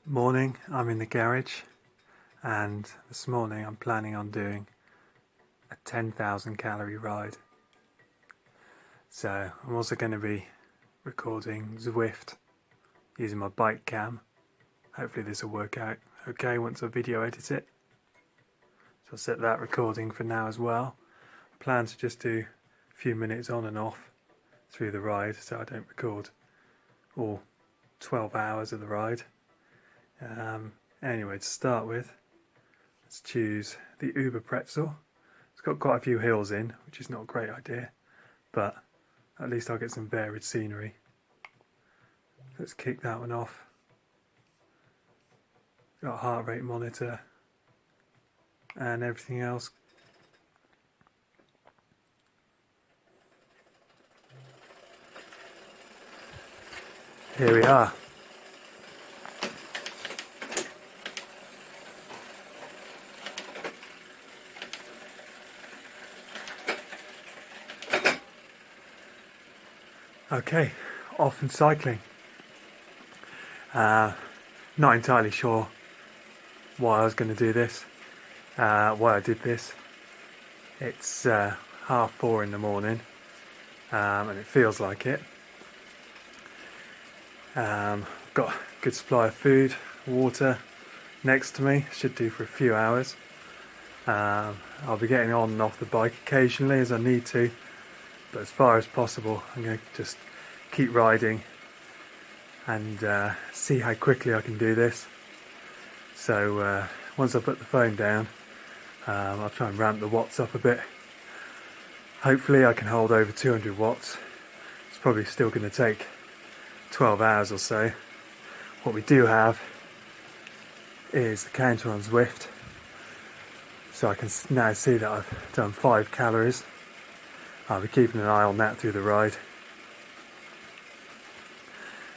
Morning, I'm in the garage, and this morning I'm planning on doing a 10,000 calorie ride. So I'm also going to be recording Zwift using my bike cam. Hopefully this will work out okay once I video edit it. So I'll set that recording for now as well. I plan to just do a few minutes on and off through the ride so I don't record all 12 hours of the ride. Anyway, to start with, let's choose the Uber pretzel. It's got quite a few hills in, which is not a great idea, but at least I'll get some varied scenery. Let's kick that one off. Got a heart rate monitor and everything else. Here we are. Okay, off and cycling. Not entirely sure why I was going to do this, why I did this. It's 4:30 in the morning, and it feels like it. Got a good supply of food, water next to me, should do for a few hours. I'll be getting on and off the bike occasionally as I need to, but as far as possible I'm going to just keep riding and see how quickly I can do this. So once I put the phone down, I'll try and ramp the watts up a bit. Hopefully I can hold over 200 watts. It's probably still going to take 12 hours or so. What we do have is the counter on Zwift, so I can now see that I've done 5 calories. I'll be keeping an eye on that through the ride.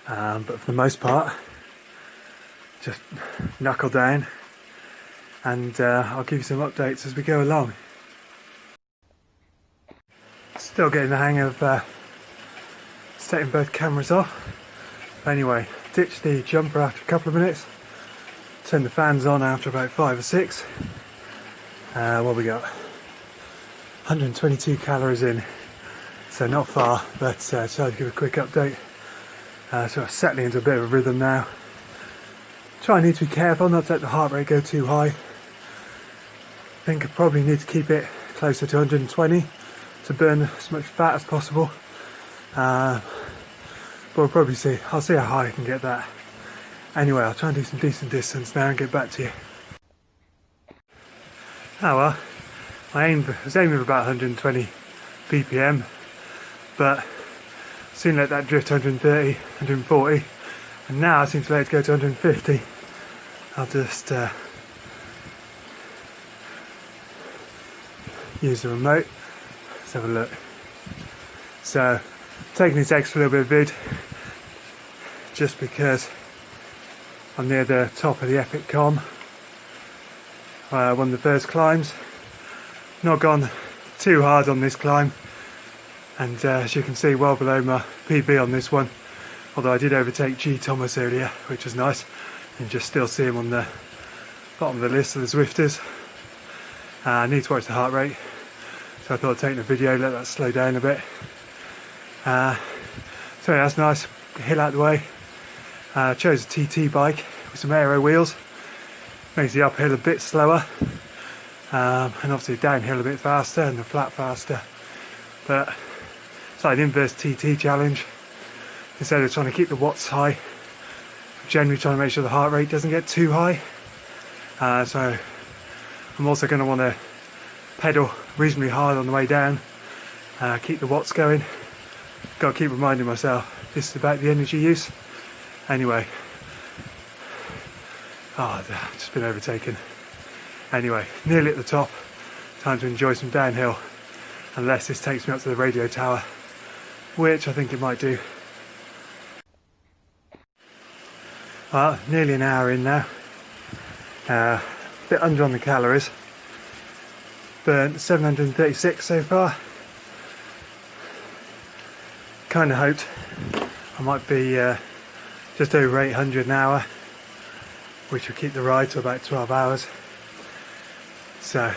But for the most part, just knuckle down, and I'll give you some updates as we go along. Still getting the hang of setting both cameras off. Anyway, ditch the jumper after a couple of minutes, turn the fans on after about 5 or 6. What we got? 122 calories in, so not far, but try to give a quick update. Sort of settling into a bit of a rhythm now. Try and need to be careful not to let the heart rate go too high. I think I probably need to keep it closer to 120 to burn as much fat as possible. But we'll probably see. I'll see how high I can get that. Anyway, I'll try and do some decent distance now and get back to you. Oh well, I was aiming for about 120 BPM, but soon let that drift to 130, 140, and now I seem to let it go to 150. I'll just use the remote. Let's have a look. So, taking this extra little bit of vid just because I'm near the top of the Epic Com. One of the first climbs. Not gone too hard on this climb, and as you can see, well below my PB on this one, although I did overtake G Thomas earlier, which was nice, and just still see him on the bottom of the list of the Zwifters. I need to watch the heart rate, so I thought I'd take the video, let that slow down a bit. So yeah, that's nice, hill out the way. Chose a TT bike with some aero wheels, makes the uphill a bit slower, and obviously downhill a bit faster and the flat faster, but it's like an inverse TT challenge. Instead of trying to keep the watts high, generally trying to make sure the heart rate doesn't get too high. So I'm also going to want to pedal reasonably hard on the way down, keep the watts going. Got to keep reminding myself this is about the energy use. Anyway, I've just been overtaken. Anyway, nearly at the top, time to enjoy some downhill, unless this takes me up to the radio tower, which I think it might do. Well, nearly an hour in now, a bit under on the calories, burnt 736 so far. Kind of hoped I might be just over 800 an hour, which will keep the ride to about 12 hours. So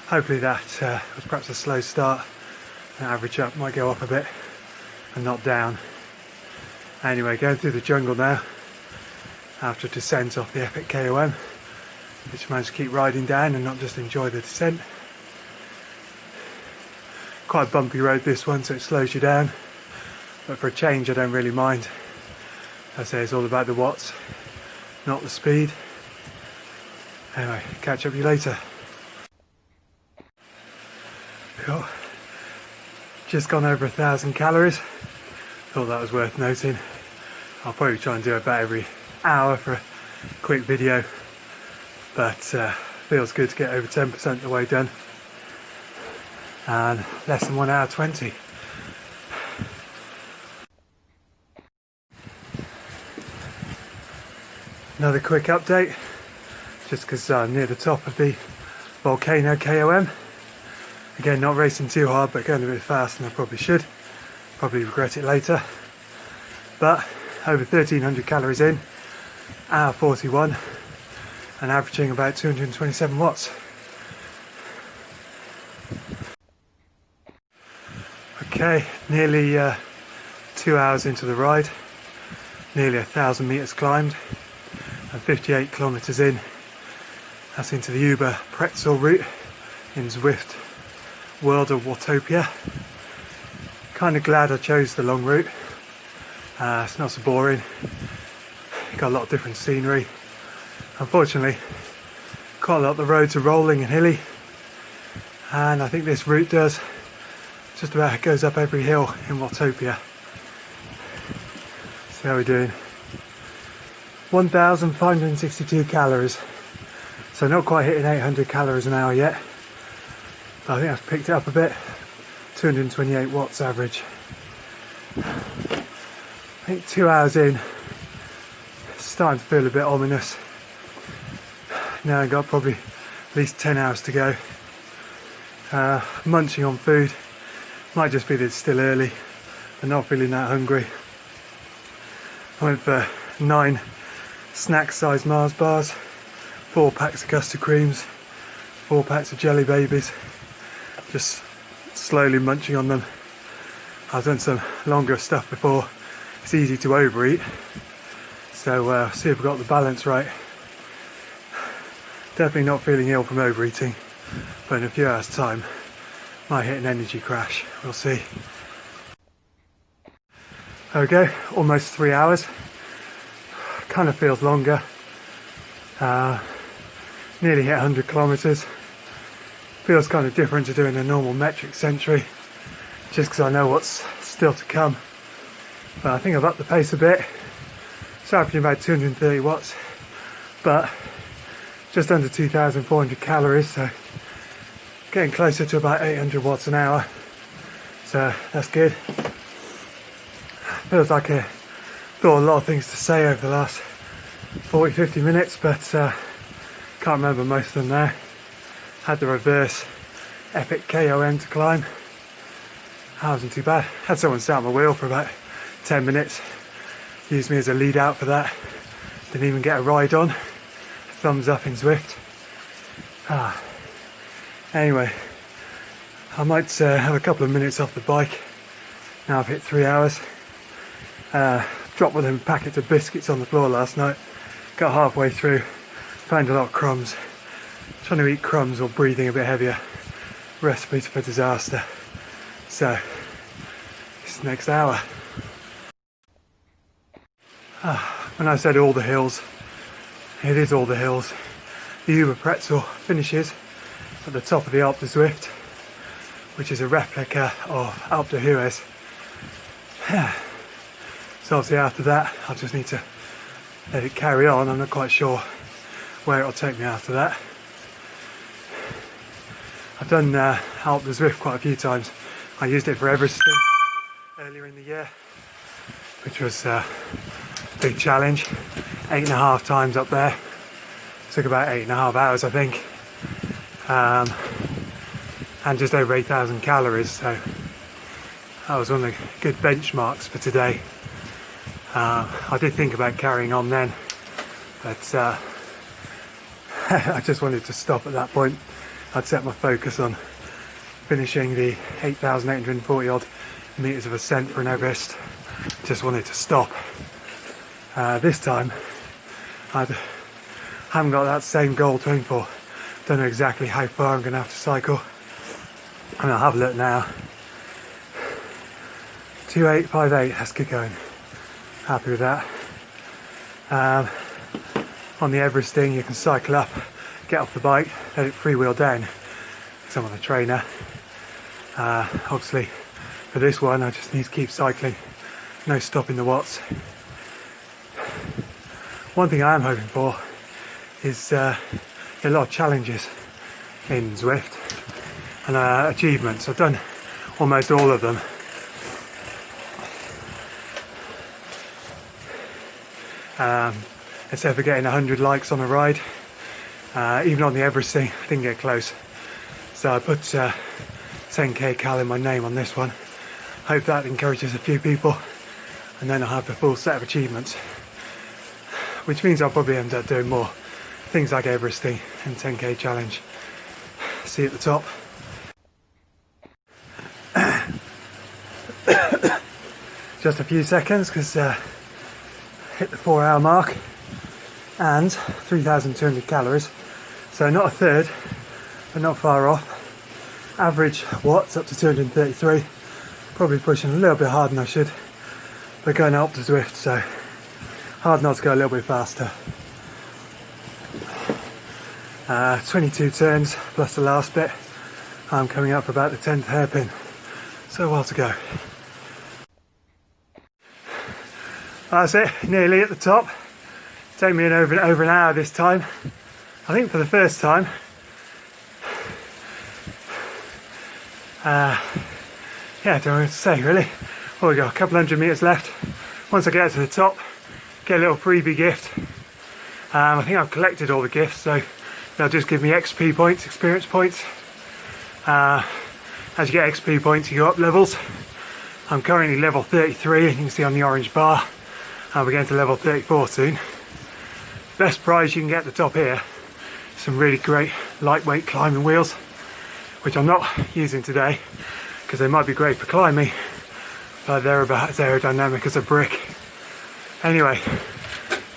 hopefully that was perhaps a slow start. The average up might go up a bit and not down. Anyway, going through the jungle now after a descent off the epic KOM, which managed to keep riding down and not just enjoy the descent. Quite a bumpy road this one, so it slows you down, but for a change I don't really mind. I say it's all about the watts, not the speed. Anyway, catch up with you later. Cool. Just gone over 1,000 calories. Thought that was worth noting. I'll probably try and do about every hour for a quick video, but feels good to get over 10% of the way done and less than 1 hour 20. Another quick update, just because I'm near the top of the volcano KOM. Again, not racing too hard, but going a bit faster than I probably should. Probably regret it later. But over 1,300 calories in, hour 41, and averaging about 227 watts. Okay, nearly 2 hours into the ride, nearly 1,000 meters climbed, and 58 kilometers in. That's into the Uber pretzel route in Zwift, world of Watopia. Kind of glad I chose the long route. It's not so boring. Got a lot of different scenery. Unfortunately, quite a lot of the roads are rolling and hilly, and I think this route does just about goes up every hill in Watopia. So how are we doing? 1,562 calories. So not quite hitting 800 calories an hour yet, but I think I've picked it up a bit. 228 watts average. I think 2 hours in, starting to feel a bit ominous. Now I've got probably at least 10 hours to go. Munching on food. Might just be that it's still early and not feeling that hungry. I went for 9 snack-sized Mars bars, 4 packs of custard creams, 4 packs of jelly babies. Just slowly munching on them. I've done some longer stuff before. It's easy to overeat, so see if we've got the balance right. Definitely not feeling ill from overeating, but in a few hours time might hit an energy crash. We'll see. There we go, almost 3 hours. Kind of feels longer. Nearly hit 100 kilometers. Feels kind of different to doing a normal metric century, just because I know what's still to come. But I think I've upped the pace a bit. It's averaging about 230 watts, but just under 2,400 calories, so getting closer to about 800 watts an hour. So that's good. Feels like I thought a lot of things to say over the last 40-50 minutes, but can't remember most of them now. Had the reverse epic KOM to climb. That wasn't too bad. Had someone sat on my wheel for about 10 minutes. Used me as a lead out for that. Didn't even get a ride on. Thumbs up in Zwift. Anyway, I might have a couple of minutes off the bike. Now I've hit 3 hours. Dropped one of them packets of biscuits on the floor last night. Got halfway through, found a lot of crumbs. Trying to eat crumbs while breathing a bit heavier. Recipe for disaster. So, it's the next hour. When I said all the hills, it is all the hills. The Uber pretzel finishes at the top of the Alpe d'Huez, which is a replica of Alpe d'Huez. So obviously after that, I'll just need to let it carry on. I'm not quite sure where it'll take me after that. I've done Alpe d'Huez quite a few times. I used it for Everesting earlier in the year, which was a big challenge. 8.5 times up there. Took about 8.5 hours, I think. And just over 8,000 calories, so that was one of the good benchmarks for today. I did think about carrying on then, But I just wanted to stop at that point. I'd set my focus on finishing the 8,840 odd metres of ascent for an Everest. Just wanted to stop. This time I haven't got that same goal to aim for. Don't know exactly how far I'm going to have to cycle. And I'll have a look now. 2858, let's get going. Happy with that. On the Everest thing, you can cycle up, get off the bike, let it freewheel down, because I'm on a trainer. Obviously, for this one, I just need to keep cycling, no stopping the watts. One thing I am hoping for is a lot of challenges in Zwift and achievements. I've done almost all of them. Except for getting 100 likes on a ride. Even on the Everest thing, I didn't get close. So I put 10k Cal in my name on this one. Hope that encourages a few people. And then I'll have the full set of achievements. Which means I'll probably end up doing more things like Everest thing and 10k challenge. See you at the top. Just a few seconds because hit the 4-hour mark and 3,200 calories, so not a third but not far off. Average watts up to 233, probably pushing a little bit harder than I should, but going up to Zwift, so hard not to go a little bit faster. 22 turns plus the last bit. I'm coming up for about the 10th hairpin, so a while to go. That's it, nearly at the top. Take me in over an hour this time. I think for the first time. Yeah, don't know what to say really. Well, we got a couple hundred metres left. Once I get to the top, get a little freebie gift. I think I've collected all the gifts, so they'll just give me XP points, experience points. As you get XP points, you go up levels. I'm currently level 33, and you can see on the orange bar. We're getting to level 34 soon. Best prize you can get at the top here, some really great lightweight climbing wheels, which I'm not using today because they might be great for climbing, but they're about as aerodynamic as a brick. Anyway,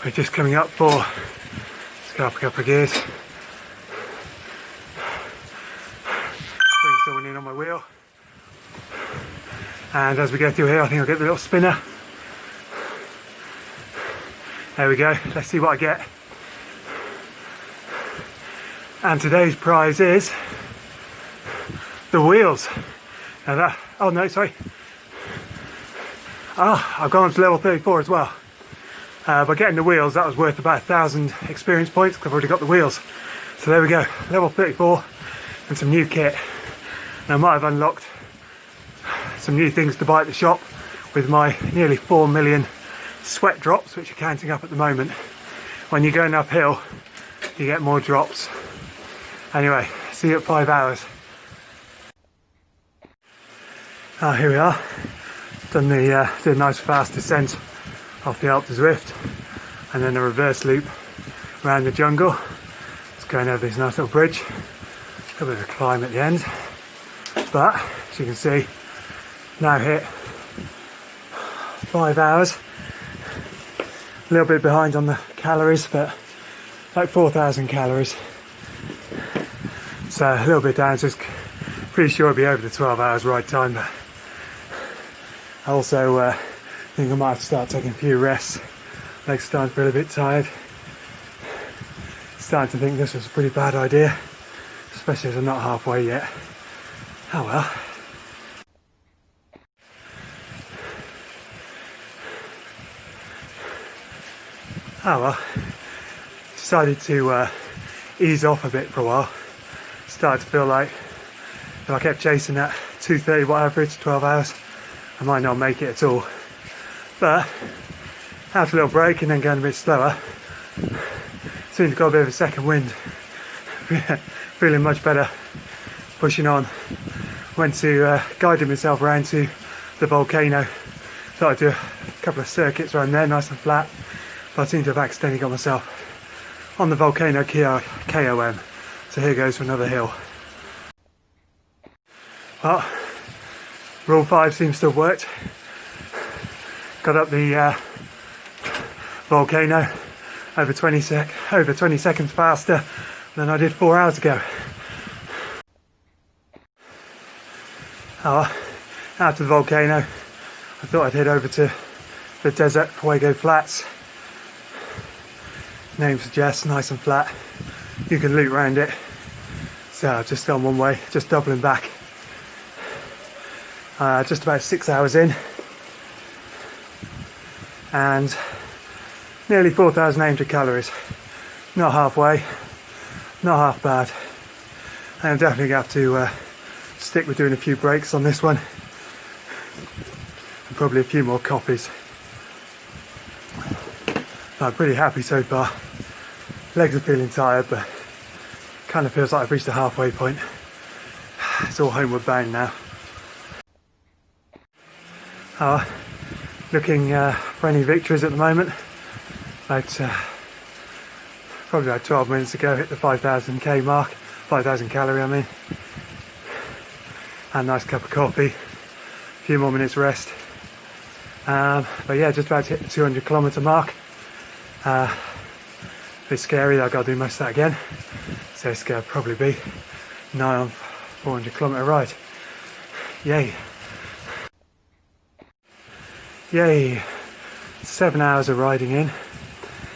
we're just coming up for, let's go up a couple of gears. Bring someone in on my wheel. And as we go through here, I think I'll get the little spinner. There we go, let's see what I get. And today's prize is the wheels. Now that, oh no, sorry. I've gone to level 34 as well. By getting the wheels, that was worth about 1,000 experience points because I've already got the wheels. So there we go, level 34 and some new kit. And I might have unlocked some new things to buy at the shop with my nearly 4 million sweat drops, which are counting up at the moment. When you're going uphill, you get more drops. Anyway, see you at 5 hours. Here we are. Done the did a nice fast descent off the Alpe d'Huez, and then a reverse loop around the jungle. It's going over this nice little bridge. A bit of a climb at the end, but as you can see, now hit 5 hours. A little bit behind on the calories, but like 4,000 calories. So a little bit down, just pretty sure it'll be over the 12 hours ride time. But I also think I might have to start taking a few rests. Legs starting to feel a bit tired. Starting to think this was a pretty bad idea, especially as I'm not halfway yet. Oh well. Oh well, decided to ease off a bit for a while. Started to feel like if I kept chasing that 230 watt average, 12 hours, I might not make it at all. But after a little break and then going a bit slower, seemed to got a bit of a second wind. Feeling much better, pushing on. Went to guided myself around to the volcano. Thought I'd do a couple of circuits around there, nice and flat. but I seem to have accidentally got myself on the volcano KOM. So here goes for another hill. Well, rule 5 seems to have worked. Got up the volcano over 20 seconds faster than I did 4 hours ago. After the volcano, I thought I'd head over to the desert Fuego Flats. Name suggests, nice and flat. You can loop around it. So I've just gone one way, just doubling back. Just about 6 hours in, and nearly 4,800 calories. Not halfway, not half bad. I'm definitely going to have to stick with doing a few breaks on this one, and probably a few more coffees. I'm pretty happy so far. Legs are feeling tired, but kind of feels like I've reached the halfway point. It's all homeward bound now. Looking for any victories at the moment. Probably about 12 minutes ago, hit the 5,000k mark, 5,000 calorie I mean. Had a nice cup of coffee, a few more minutes rest. But yeah, just about to hit the 200 kilometre mark. A bit scary that I've got to do most of that again. So it's going to probably be nigh on 400 kilometre ride. Yay. Yay, 7 hours of riding in,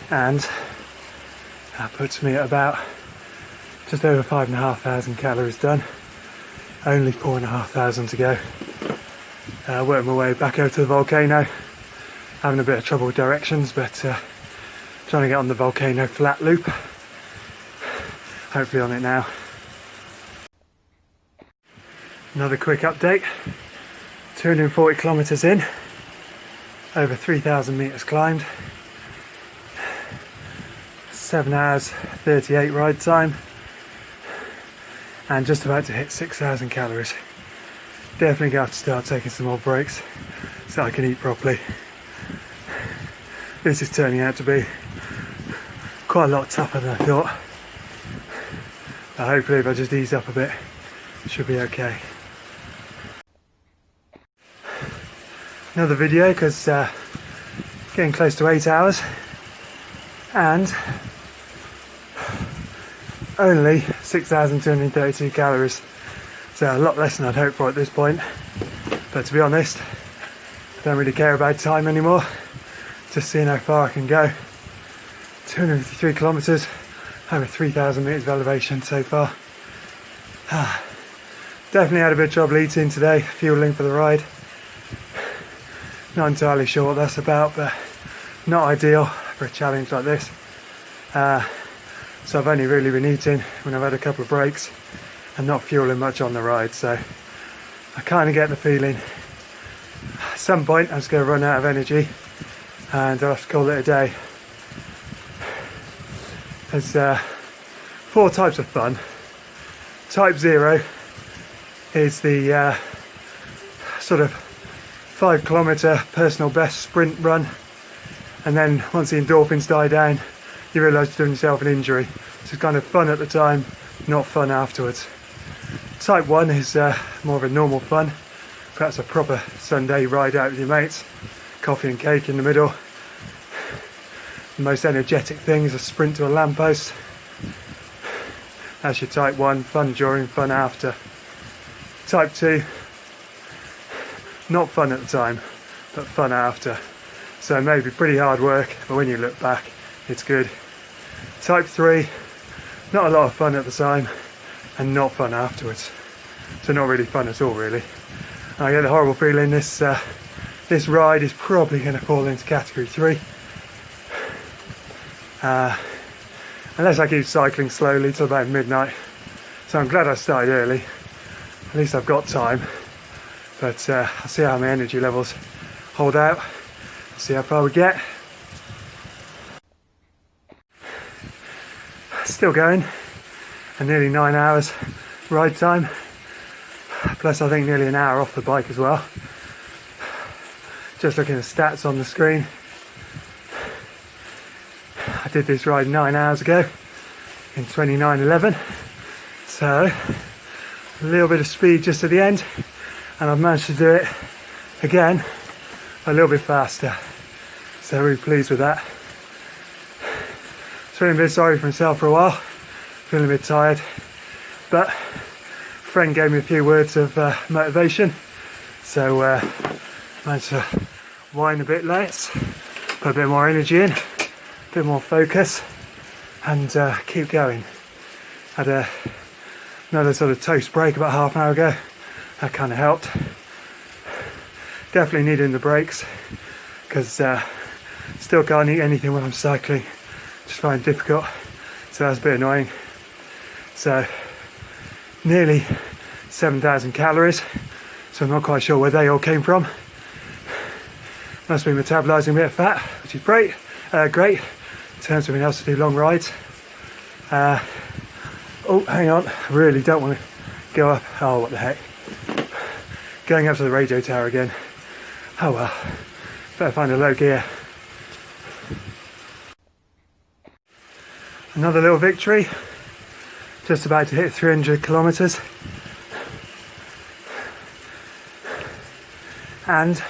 and that puts me at about just over 5,500 calories done. Only 4,500 to go. Working my way back over to the volcano, having a bit of trouble with directions, but trying to get on the volcano flat loop. Hopefully on it now. Another quick update, 240 kilometres in. Over 3,000 metres climbed, 7 hours 38 ride time, and just about to hit 6,000 calories. Definitely going to have to start taking some more breaks so I can eat properly. This is turning out to be quite a lot tougher than I thought, but hopefully if I just ease up a bit, it should be okay. Another video because getting close to 8 hours and only 6,232 calories, so a lot less than I'd hoped for at this point. But to be honest, I don't really care about time anymore, just seeing how far I can go. 253 kilometres, over 3,000 metres of elevation so far. Definitely had a bit of trouble eating today, fueling for the ride. Not entirely sure what that's about, but not ideal for a challenge like this. So I've only really been eating when I've had a couple of breaks and not fueling much on the ride, so I kind of get the feeling at some point I'm just going to run out of energy and I'll have to call it a day. There's 4 types of fun. Type 0 is the sort of 5 kilometre personal best sprint run, and then once the endorphins die down you realise you're doing yourself an injury. So it's kind of fun at the time, not fun afterwards. Type 1 is more of a normal fun, perhaps a proper Sunday ride out with your mates, coffee and cake in the middle. The most energetic thing is a sprint to a lamppost. That's your type 1, fun during, fun after. Type 2, not fun at the time, but fun after. So maybe pretty hard work, but when you look back, it's good. Type 3, not a lot of fun at the time, and not fun afterwards. So not really fun at all, really. I get the horrible feeling this ride is probably going to fall into category 3. Unless I keep cycling slowly till about midnight. So I'm glad I started early. At least I've got time. But I'll see how my energy levels hold out. See how far we get. Still going. And nearly 9 hours ride time. Plus I think nearly an hour off the bike as well. Just looking at the stats on the screen. did this ride 9 hours ago in 29:11, so a little bit of speed just at the end, and I've managed to do it again a little bit faster, so really pleased with that. Feeling a bit sorry for myself for a while, feeling a bit tired, but a friend gave me a few words of motivation, so managed to wind a bit less, put a bit more energy in, a bit more focus, and keep going. Had another sort of toast break about half an hour ago, that kind of helped. Definitely needing the breaks, because still can't eat anything when I'm cycling, just find it difficult, so that's a bit annoying. So nearly 7,000 calories, so I'm not quite sure where they all came from. Must be metabolising a bit of fat, which is great. Turns something else to do long rides. Oh, hang on, I really don't want to go up. Oh, what the heck. Going up to the radio tower again. Oh well, better find a low gear. Another little victory. Just about to hit 300 kilometres. And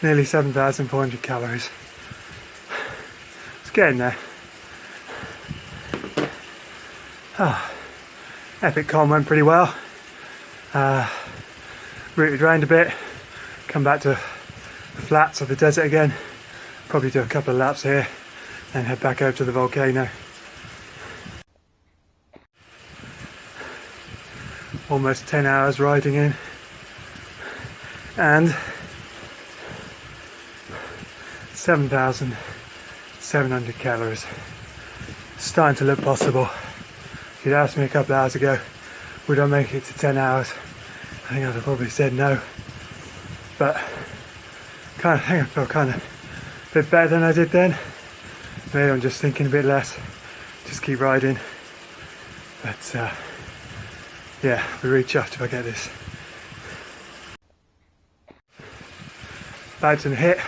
nearly 7,400 calories. It's getting there. Epic con went pretty well. Routed around a bit, come back to the flats of the desert again, probably do a couple of laps here, then head back over to the volcano. Almost 10 hours riding in, and 7,700 calories. Starting to look possible. If you'd asked me a couple of hours ago, would I make it to 10 hours? I think I'd have probably said no. But I think I feel kind of a bit better than I did then. Maybe I'm just thinking a bit less. Just keep riding. But yeah, I'll be really chuffed if I get this. About to hit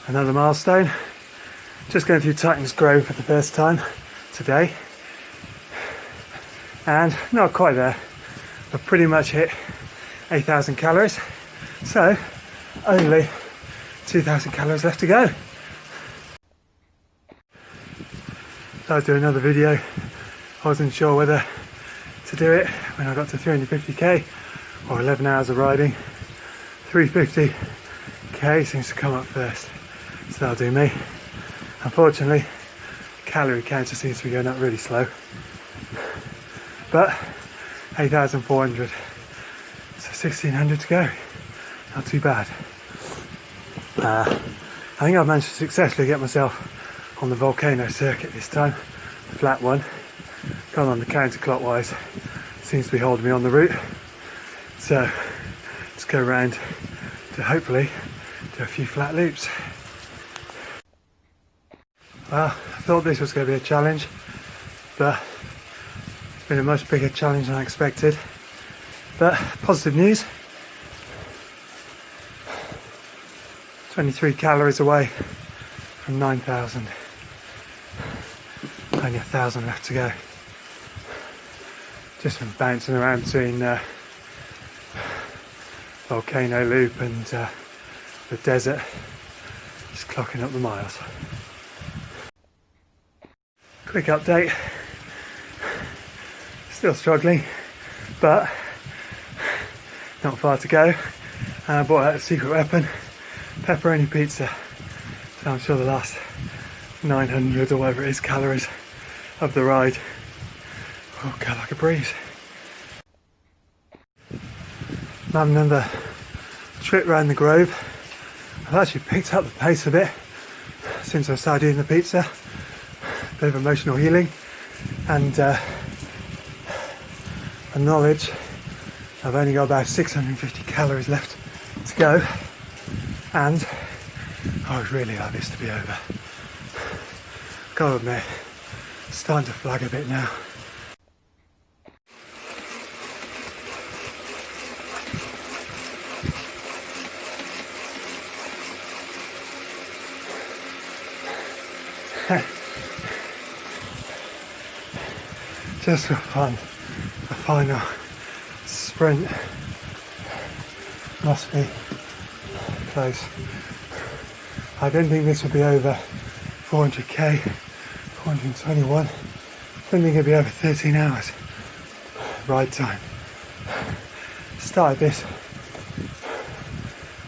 another milestone. Just going through Titans Grove for the first time today. And not quite there. I've pretty much hit 8,000 calories. So only 2,000 calories left to go. So I'll do another video. I wasn't sure whether to do it when I got to 350k or 11 hours of riding. 350k seems to come up first, so that'll do me. Unfortunately, calorie counter seems to be going up really slow, but 8,400, so 1,600 to go. Not too bad. I think I've managed to successfully get myself on the volcano circuit this time, the flat one. Gone on the counterclockwise, seems to be holding me on the route. So let's go around to hopefully do a few flat loops. Well, I thought this was going to be a challenge, but it's been a much bigger challenge than I expected. But positive news, 23 calories away from 9,000. Only 1,000 left to go. Just from bouncing around between volcano loop and the desert, just clocking up the miles. Quick update, still struggling, but not far to go. I bought out a secret weapon, pepperoni pizza, so I'm sure the last 900 or whatever it is calories of the ride will go like a breeze. I'm having another trip around the Grove. I've actually picked up the pace a bit since I started eating the pizza. A bit of emotional healing and the knowledge I've only got about 650 calories left to go, and I would really like this to be over. Gotta admit, it's starting to flag a bit now. just for fun. A final sprint. Must be close. I don't think this will be over 400k, 421. I don't think it'll be over 13 hours ride time. Started this,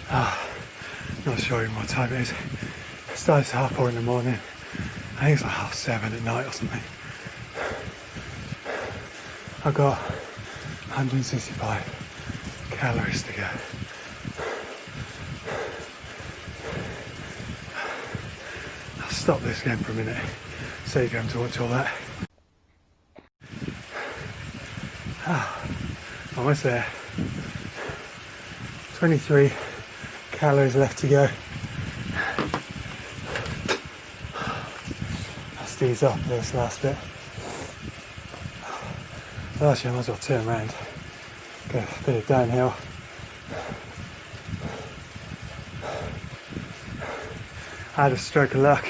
not sure even what time it is. Started at 4:30 in the morning. I think it's like 7:30 at night or something. I've got 165 calories to go. I'll stop this again for a minute so you can to watch all that. Almost there. 23 calories left to go. Let's ease up this last bit. Well, actually, I might as well turn around. Go a bit of downhill. I had a stroke of luck.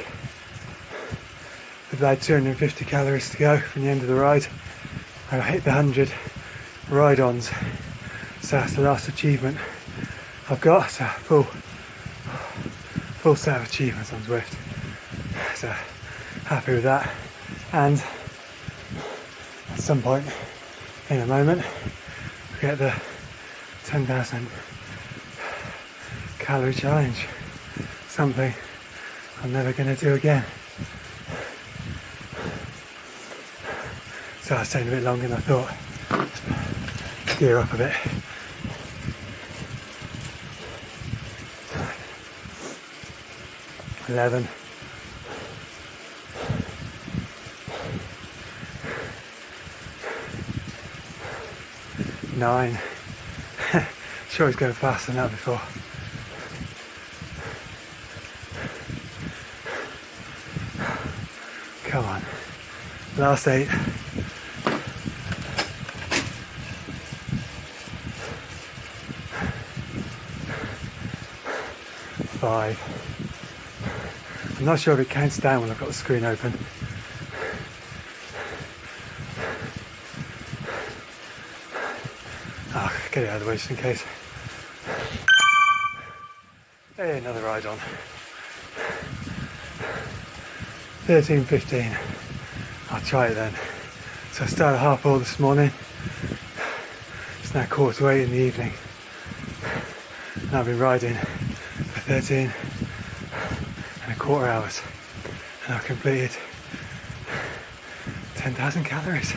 With about 250 calories to go from the end of the ride. I hit the 100 ride-ons. So that's the last achievement I've got. So full set of achievements on Zwift. So happy with that. And at some point in a moment we get the 10,000 calorie challenge. Something I'm never going to do again. So I was staying a bit longer than I thought. Gear up a bit. $11. $9. Sure he's going faster than that before. Come on. Last 8. 5. I'm not sure if it counts down when I've got the screen open. I'll get it out of the way just in case. Hey, another ride on. 13:15. I'll try it then. So I started at 4:30 this morning. It's now 7:45 in the evening. And I've been riding for 13.25 hours. And I've completed 10,000 calories.